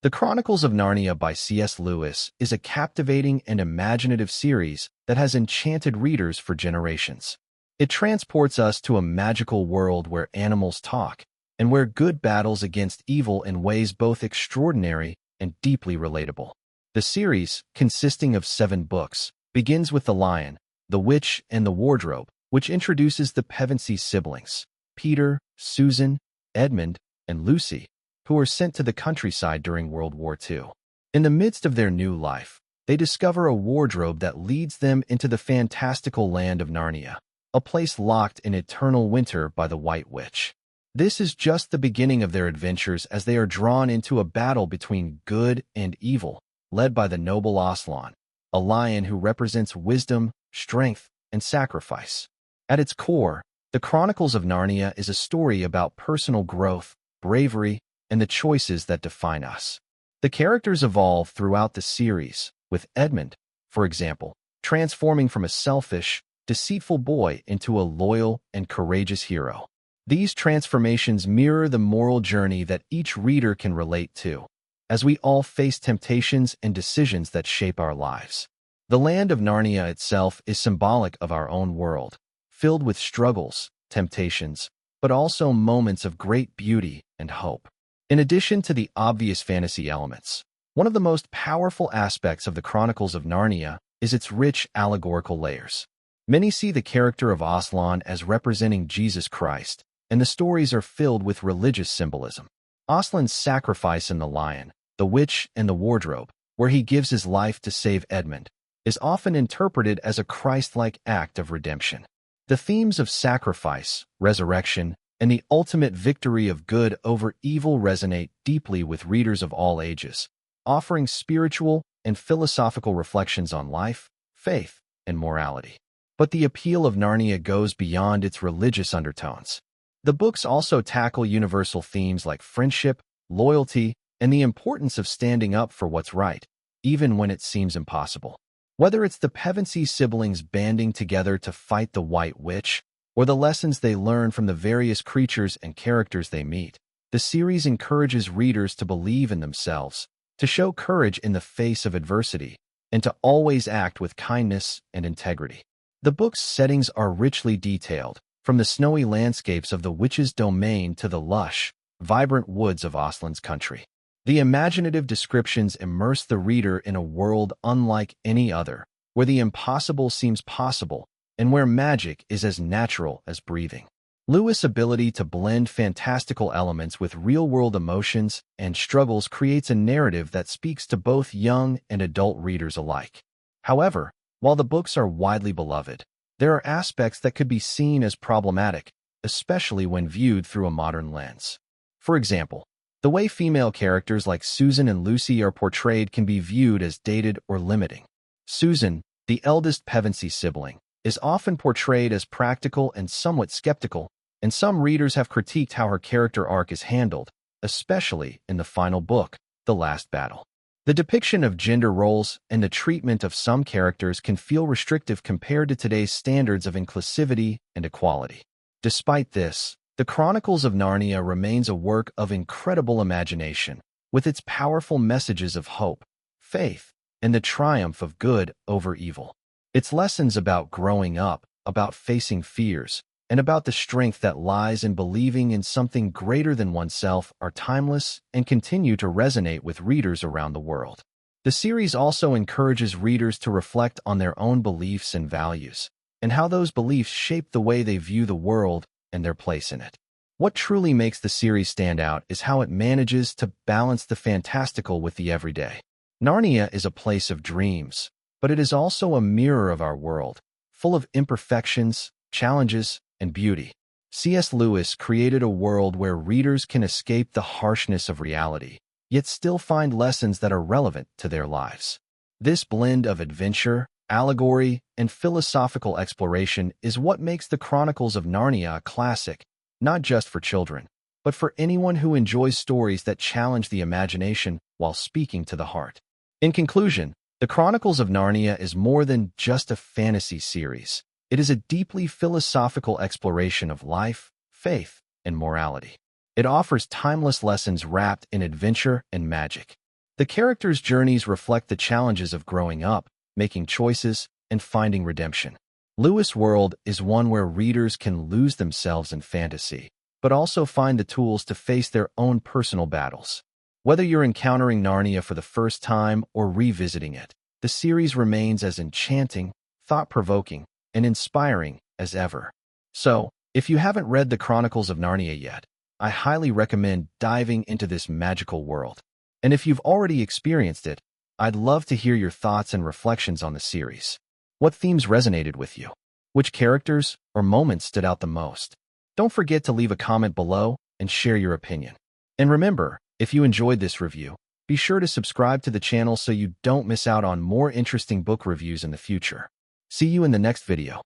The Chronicles of Narnia by C.S. Lewis is a captivating and imaginative series that has enchanted readers for generations. It transports us to a magical world where animals talk and where good battles against evil in ways both extraordinary and deeply relatable. The series, consisting of 7 books, begins with The Lion, the Witch, and the Wardrobe, which introduces the Pevensie siblings, Peter, Susan, Edmund, and Lucy, who are sent to the countryside during World War II. In the midst of their new life, they discover a wardrobe that leads them into the fantastical land of Narnia, a place locked in eternal winter by the White Witch. This is just the beginning of their adventures as they are drawn into a battle between good and evil, led by the noble Aslan, a lion who represents wisdom, strength, and sacrifice. At its core, The Chronicles of Narnia is a story about personal growth, bravery, and the choices that define us. The characters evolve throughout the series, with Edmund, for example, transforming from a selfish, deceitful boy into a loyal and courageous hero. These transformations mirror the moral journey that each reader can relate to, as we all face temptations and decisions that shape our lives. The land of Narnia itself is symbolic of our own world, filled with struggles, temptations, but also moments of great beauty and hope. In addition to the obvious fantasy elements, one of the most powerful aspects of the Chronicles of Narnia is its rich allegorical layers. Many see the character of Aslan as representing Jesus Christ, and the stories are filled with religious symbolism. Aslan's sacrifice in The Lion, the Witch, and the Wardrobe, where he gives his life to save Edmund, is often interpreted as a Christ-like act of redemption. The themes of sacrifice, resurrection, and the ultimate victory of good over evil resonate deeply with readers of all ages, offering spiritual and philosophical reflections on life, faith, and morality. But the appeal of Narnia goes beyond its religious undertones. The books also tackle universal themes like friendship, loyalty, and the importance of standing up for what's right, even when it seems impossible. Whether it's the Pevensie siblings banding together to fight the White Witch, or the lessons they learn from the various creatures and characters they meet, the series encourages readers to believe in themselves, to show courage in the face of adversity, and to always act with kindness and integrity. The book's settings are richly detailed, from the snowy landscapes of the witch's domain to the lush, vibrant woods of Aslan's country. The imaginative descriptions immerse the reader in a world unlike any other, where the impossible seems possible, and where magic is as natural as breathing. Lewis' ability to blend fantastical elements with real-world emotions and struggles creates a narrative that speaks to both young and adult readers alike. However, while the books are widely beloved, there are aspects that could be seen as problematic, especially when viewed through a modern lens. For example, the way female characters like Susan and Lucy are portrayed can be viewed as dated or limiting. Susan, the eldest Pevensie sibling, is often portrayed as practical and somewhat skeptical, and some readers have critiqued how her character arc is handled, especially in the final book, The Last Battle. The depiction of gender roles and the treatment of some characters can feel restrictive compared to today's standards of inclusivity and equality. Despite this, The Chronicles of Narnia remains a work of incredible imagination, with its powerful messages of hope, faith, and the triumph of good over evil. Its lessons about growing up, about facing fears, and about the strength that lies in believing in something greater than oneself are timeless and continue to resonate with readers around the world. The series also encourages readers to reflect on their own beliefs and values, and how those beliefs shape the way they view the world and their place in it. What truly makes the series stand out is how it manages to balance the fantastical with the everyday. Narnia is a place of dreams, but it is also a mirror of our world, full of imperfections, challenges, and beauty. C.S. Lewis created a world where readers can escape the harshness of reality, yet still find lessons that are relevant to their lives. This blend of adventure, allegory, and philosophical exploration is what makes the Chronicles of Narnia a classic, not just for children, but for anyone who enjoys stories that challenge the imagination while speaking to the heart. In conclusion, The Chronicles of Narnia is more than just a fantasy series. It is a deeply philosophical exploration of life, faith, and morality. It offers timeless lessons wrapped in adventure and magic, The characters' journeys reflect the challenges of growing up, making choices, and finding redemption. Lewis' world is one where readers can lose themselves in fantasy, but also find the tools to face their own personal battles. Whether you're encountering Narnia for the first time or revisiting it, the series remains as enchanting, thought-provoking, and inspiring as ever. So, if you haven't read the Chronicles of Narnia yet, I highly recommend diving into this magical world. And if you've already experienced it, I'd love to hear your thoughts and reflections on the series. What themes resonated with you? Which characters or moments stood out the most? Don't forget to leave a comment below and share your opinion. And remember, if you enjoyed this review, be sure to subscribe to the channel so you don't miss out on more interesting book reviews in the future. See you in the next video.